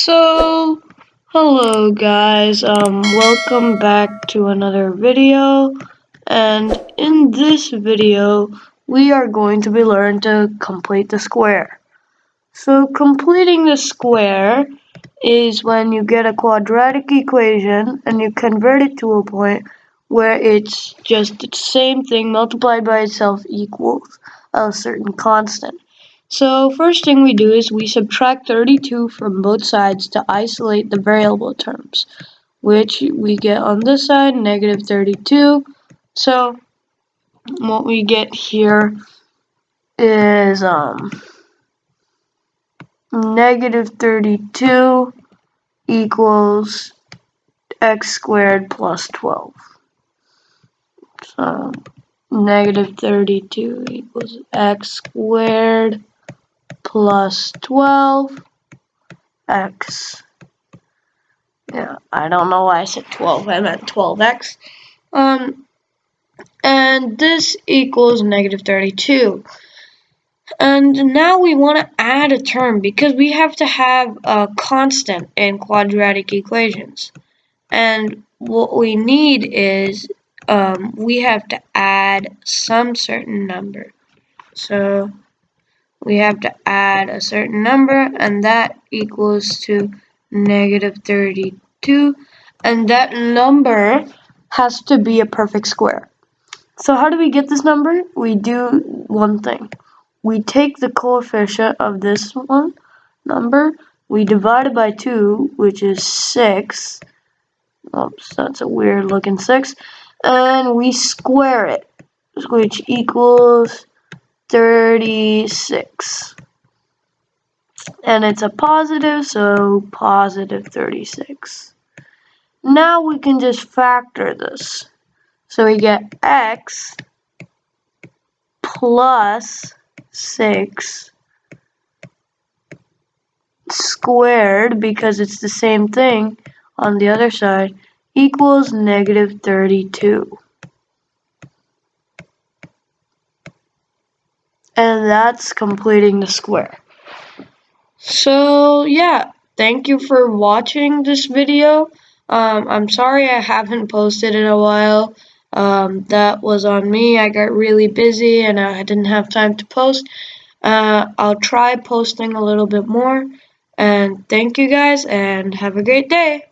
So, hello guys, welcome back to another video, and in this video, we are going to be learning to complete the square. So, completing the square is when you get a quadratic equation and you convert it to a point where it's just the same thing multiplied by itself equals a certain constant. So first thing we do is we subtract 32 from both sides to isolate the variable terms, which we get on this side, negative 32. So what we get here is negative 32 equals x squared plus 12. So negative 32 equals x squared plus 12 x. Yeah, I don't know why I said 12. I meant 12x. And this equals negative 32. And now we want to add a term because we have to have a constant in quadratic equations. And what we need is we have to add some certain number. So we have to add a certain number, and that equals to negative 32. And that number has to be a perfect square. So how do we get this number? We do one thing. We take the coefficient of this one number, we divide it by 2, which is 6. Oops, that's a weird looking 6. And we square it, which equals 36. And it's a positive, so positive 36. Now we can just factor this. So we get x plus 6 squared, because it's the same thing on the other side, equals negative 32. And that's completing the square. So yeah, thank you for watching this video. I'm sorry I haven't posted in a while. That was on me. I got really busy and I didn't have time to post. I'll try posting a little bit more. And thank you guys and have a great day.